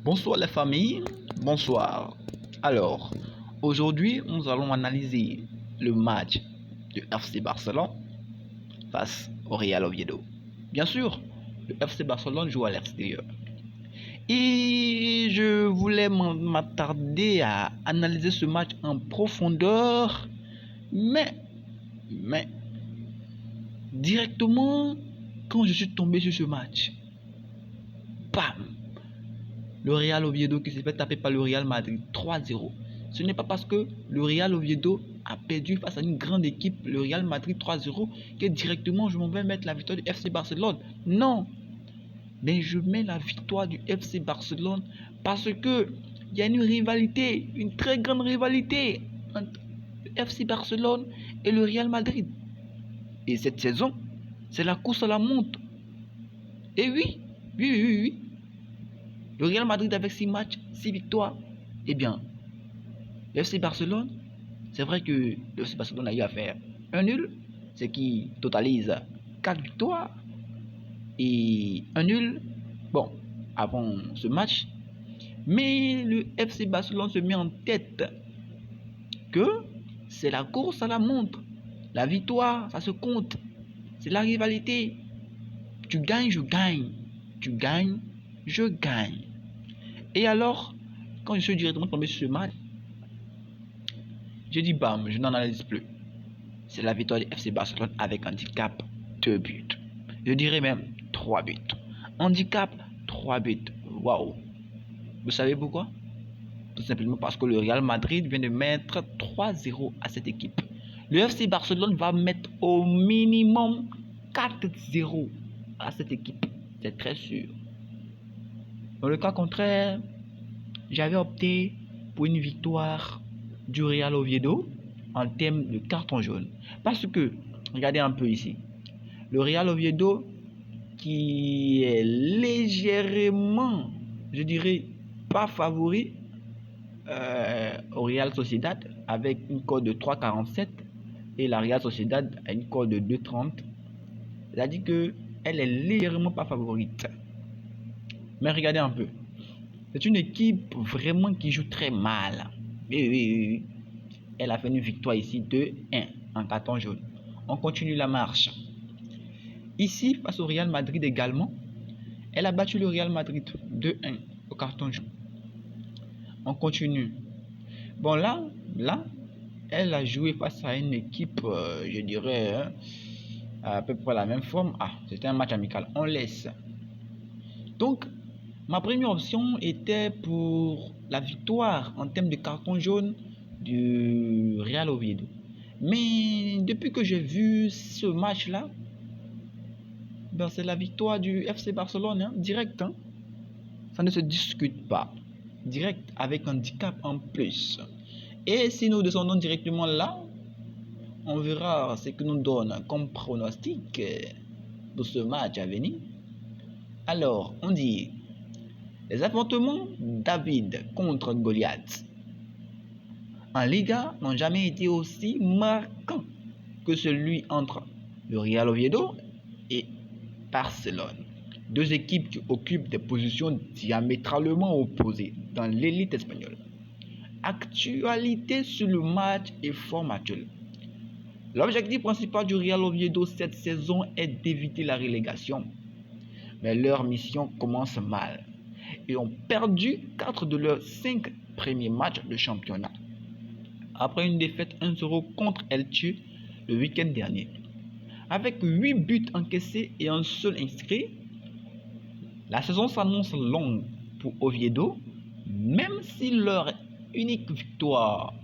Bonsoir la famille, bonsoir. Alors, aujourd'hui, nous allons analyser le match du FC Barcelone face au Real Oviedo. Bien sûr, le FC Barcelone joue à l'extérieur. Et je voulais m'attarder à analyser ce match en profondeur, mais directement quand je suis tombé sur ce match, bam! Le Real Oviedo qui s'est fait taper par le Real Madrid 3-0. Ce n'est pas parce que le Real Oviedo a perdu face à une grande équipe, le Real Madrid 3-0, que directement je m'en vais mettre la victoire du FC Barcelone. Non, mais je mets la victoire du FC Barcelone parce que il y a une rivalité, une très grande rivalité entre le FC Barcelone et le Real Madrid. Et cette saison, c'est la course à la montre. Et oui. Le Real Madrid avec 6 matchs, 6 victoires. Eh bien, le FC Barcelone, c'est vrai que le FC Barcelone a eu à faire un nul, ce qui totalise 4 victoires et un nul, bon, avant ce match. Mais le FC Barcelone se met en tête que c'est la course à la montre. La victoire, ça se compte. C'est la rivalité. Tu gagnes, je gagne. Tu gagnes, je gagne. Et alors, quand je suis directement tombé sur ce match, j'ai dit bam, je n'en analyse plus. C'est la victoire du FC Barcelone avec handicap 2 buts. Je dirais même 3 buts. Handicap 3 buts. Waouh. Vous savez pourquoi? Tout simplement parce que le Real Madrid vient de mettre 3-0 à cette équipe. Le FC Barcelone va mettre au minimum 4-0 à cette équipe. C'est très sûr. Dans le cas contraire, j'avais opté pour une victoire du Real Oviedo en termes de carton jaune. Parce que, regardez un peu ici, le Real Oviedo qui est légèrement, je dirais, pas favori au Real Sociedad avec une cote de 3,47 et la Real Sociedad a une cote de 2,30. C'est-à-dire qu'elle est légèrement pas favorite. Mais regardez un peu. C'est une équipe vraiment qui joue très mal. Oui. Elle a fait une victoire ici 2-1 en carton jaune. On continue la marche. Ici, face au Real Madrid également, elle a battu le Real Madrid 2-1 au carton jaune. On continue. Bon, là, elle a joué face à une équipe, je dirais, à peu près la même forme. Ah, c'était un match amical. On laisse. Donc, ma première option était pour la victoire en termes de carton jaune du Real Oviedo. Mais depuis que j'ai vu ce match-là, ben c'est la victoire du FC Barcelone, hein, direct. Hein. Ça ne se discute pas. Direct avec un handicap en plus. Et si nous descendons directement là, on verra ce que nous donne comme pronostic pour ce match à venir. Alors, on dit les affrontements David contre Goliath en Liga n'ont jamais été aussi marquants que celui entre le Real Oviedo et Barcelone. Deux équipes qui occupent des positions diamétralement opposées dans l'élite espagnole. Actualité sur le match et forme actuelle. L'objectif principal du Real Oviedo cette saison est d'éviter la relégation. Mais leur mission commence mal. Ils ont perdu 4 de leurs 5 premiers matchs de championnat. Après une défaite 1-0 contre Elche le week-end dernier. Avec 8 buts encaissés et un seul inscrit, la saison s'annonce longue pour Oviedo, même si leur unique victoire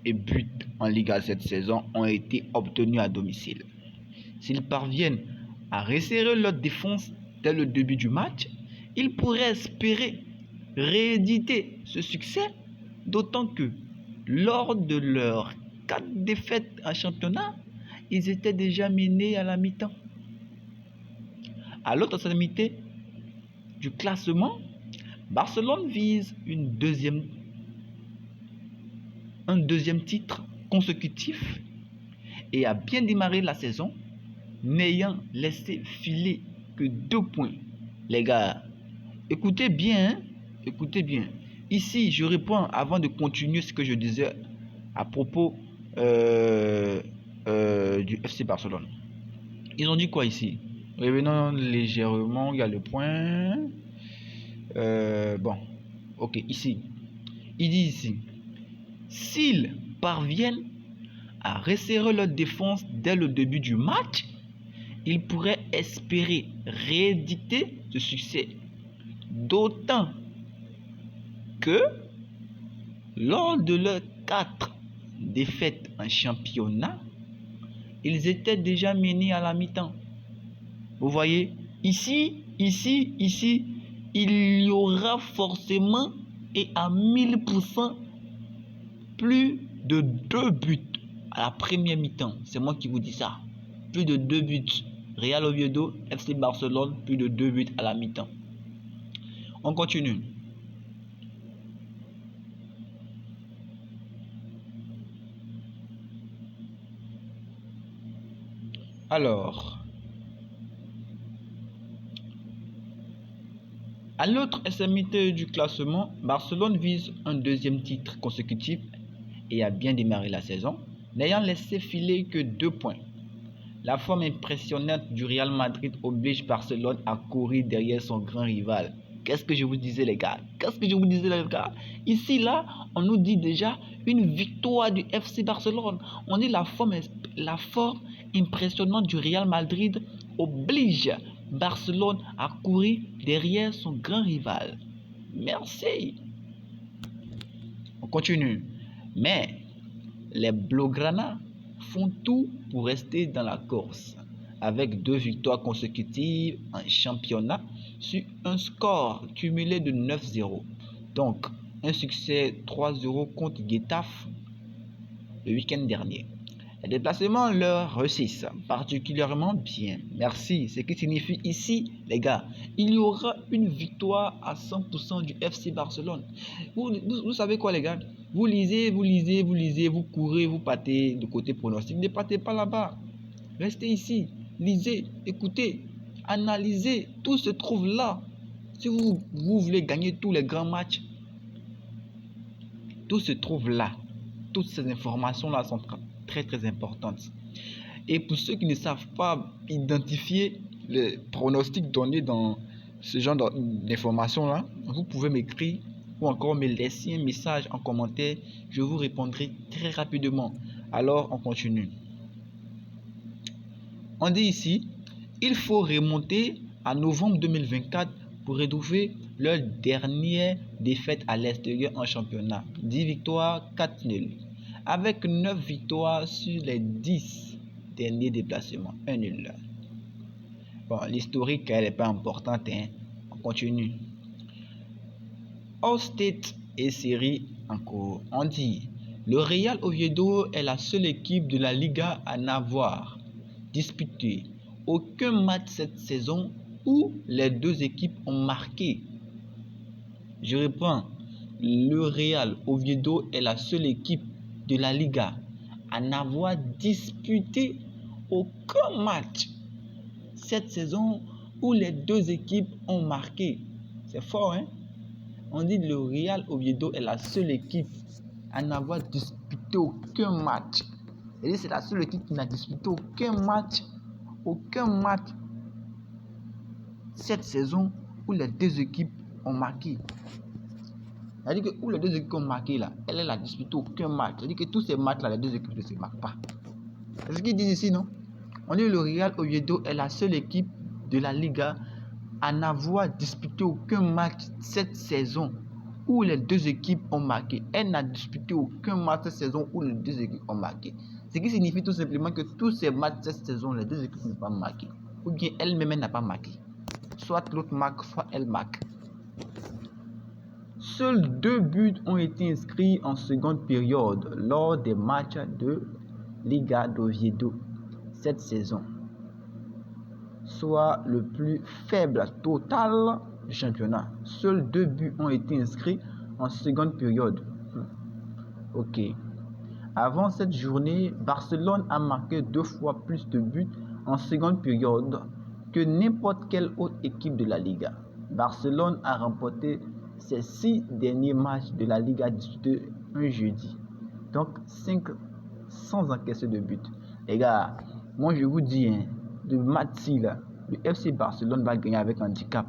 et but en Liga cette saison ont été obtenus à domicile. S'ils parviennent à resserrer leur défense dès le début du match, ils pourraient espérer rééditer ce succès, d'autant que lors de leurs 4 défaites en championnat, ils étaient déjà menés à la mi-temps. À l'autre extrémité du classement, Barcelone vise un deuxième titre consécutif et a bien démarré la saison, n'ayant laissé filer que 2 points. Les gars, écoutez bien, hein? Écoutez bien. Ici, je réponds avant de continuer ce que je disais à propos du FC Barcelone. Ils ont dit quoi ici? Revenons légèrement, il y a le point. Bon, ok, ici. Il dit ici, s'ils parviennent à resserrer leur défense dès le début du match, ils pourraient espérer rééditer ce succès. D'autant que lors de leurs 4 défaites en championnat, ils étaient déjà menés à la mi-temps. Vous voyez, ici, il y aura forcément et à 1000% plus de 2 buts à la première mi-temps. C'est moi qui vous dis ça. Plus de 2 buts. Real Oviedo, FC Barcelone, plus de 2 buts à la mi-temps. On continue. Alors, à l'autre extrémité du classement, Barcelone vise un deuxième titre consécutif et a bien démarré la saison, n'ayant laissé filer que 2 points. La forme impressionnante du Real Madrid oblige Barcelone à courir derrière son grand rival. Qu'est-ce que je vous disais les gars? Ici là, on nous dit déjà une victoire du FC Barcelone. On dit la forme impressionnante du Real Madrid oblige Barcelone à courir derrière son grand rival. Merci. On continue. Mais les Blaugrana font tout pour rester dans la course, avec 2 victoires consécutives en championnat sur un score cumulé de 9-0. Donc, un succès 3-0 contre Getafe le week-end dernier. Les déplacements leur réussissent particulièrement bien. Merci. Ce qui signifie ici, les gars, il y aura une victoire à 100% du FC Barcelone. Vous savez quoi, les gars? Vous lisez, vous courez, vous partez de côté pronostic. Ne partez pas là-bas. Restez ici. Lisez, écoutez, analysez. Tout se trouve là. Si vous voulez gagner tous les grands matchs, tout se trouve là. Toutes ces informations-là sont très importantes. Et pour ceux qui ne savent pas identifier les pronostics donnés dans ce genre d'informations-là, vous pouvez m'écrire ou encore me laisser un message en commentaire. Je vous répondrai très rapidement. Alors, on continue. On dit ici, il faut remonter à novembre 2024 pour retrouver leur dernière défaite à l'extérieur en championnat. 10 victoires, 4 nuls. Avec 9 victoires sur les 10 derniers déplacements. 1 nul. Bon, l'historique, elle n'est pas importante. On continue. All-State et série encore. On dit, le Real Oviedo est la seule équipe de la Liga à n'avoir disputé aucun match cette saison où les 2 équipes ont marqué. Je reprends. Le Real Oviedo est la seule équipe de la Liga à n'avoir disputé aucun match cette saison où les 2 équipes ont marqué. C'est fort, hein? On dit que le Real Oviedo est la seule équipe à n'avoir disputé aucun match. C'est la seule équipe qui n'a disputé aucun match cette saison où les 2 équipes ont marqué. C'est-à-dire que où les 2 équipes ont marqué là, elle n'a disputé aucun match. C'est-à-dire que tous ces matchs là, les 2 équipes ne se marquent pas. C'est ce qu'ils disent ici, non? On dit que le Real Oviedo est la seule équipe de la Liga à n'avoir disputé aucun match cette saison où les 2 équipes ont marqué. Elle n'a disputé aucun match cette saison où les 2 équipes ont marqué. Ce qui signifie tout simplement que tous ces matchs cette saison, les 2 équipes n'ont pas marqué. Ou bien elle-même n'a pas marqué. Soit l'autre marque, soit elle marque. Seuls 2 buts ont été inscrits en seconde période lors des matchs de Liga d'Oviedo cette saison, soit le plus faible total du championnat. Seuls 2 buts ont été inscrits en seconde période. Ok. Avant cette journée, Barcelone a marqué 2 fois plus de buts en seconde période que n'importe quelle autre équipe de la Liga. Barcelone a remporté ces 6 derniers matchs de la Liga disputés un jeudi. Donc 5 sans encaisser de but. Les gars, moi je vous dis, hein, de match là, le FC Barcelone va gagner avec handicap,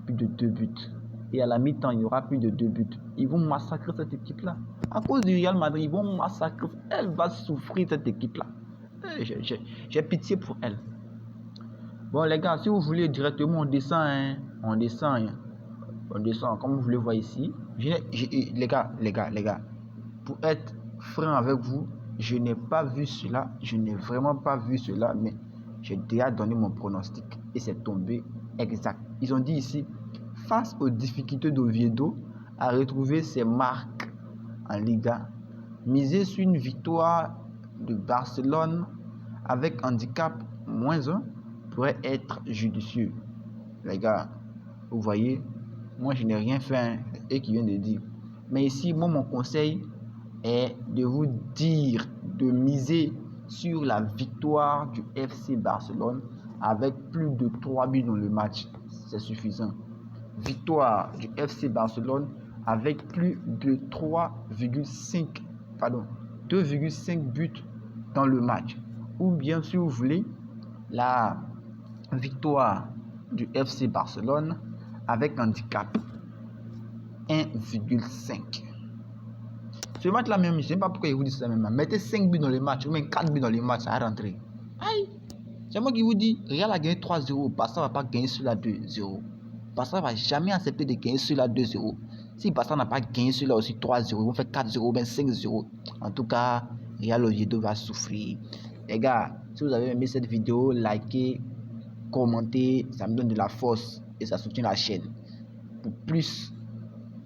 plus de 2 buts. Et à la mi-temps, il y aura plus de 2 buts. Ils vont massacrer cette équipe-là. À cause du Real Madrid, ils vont massacrer. Elle va souffrir, cette équipe-là. J'ai pitié pour elle. Bon, les gars, si vous voulez directement, on descend. Hein. On descend, comme vous le voyez ici. Les gars, pour être franc avec vous, je n'ai pas vu cela. Je n'ai vraiment pas vu cela, mais j'ai déjà donné mon pronostic et c'est tombé exact. Ils ont dit ici, face aux difficultés d'Oviedo à retrouver ses marques en Liga, miser sur une victoire de Barcelone avec handicap -1 pourrait être judicieux. Les gars, vous voyez, moi je n'ai rien fait, hein, et qui vient de dire. Mais ici, moi mon conseil est de vous dire de miser sur la victoire du FC Barcelone avec plus de 3 buts dans le match. C'est suffisant. Victoire du FC Barcelone avec plus de 2,5 buts dans le match. Ou bien, si vous voulez, la victoire du FC Barcelone avec handicap 1,5. Ce match-là même, je ne sais pas pourquoi il vous dit ça même. Mettez 5 buts dans le match, ou même 4 buts dans le match, ça va rentrer. Aïe! C'est moi qui vous dis, Real a gagné 3-0, Barça ne va pas gagner celui-là 2-0. Barça ne va jamais accepter de gagner celui-là 2-0. Si Barça n'a pas gagné celui-là aussi 3-0, ils vont faire 4-0 ou bien 5-0. En tout cas, Real Oviedo va souffrir. Les gars, si vous avez aimé cette vidéo, likez, commentez, ça me donne de la force et ça soutient la chaîne.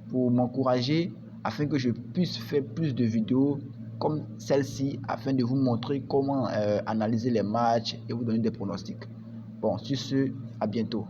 Pour m'encourager, afin que je puisse faire plus de vidéos comme celle-ci, afin de vous montrer comment analyser les matchs et vous donner des pronostics. Bon, sur ce, à bientôt.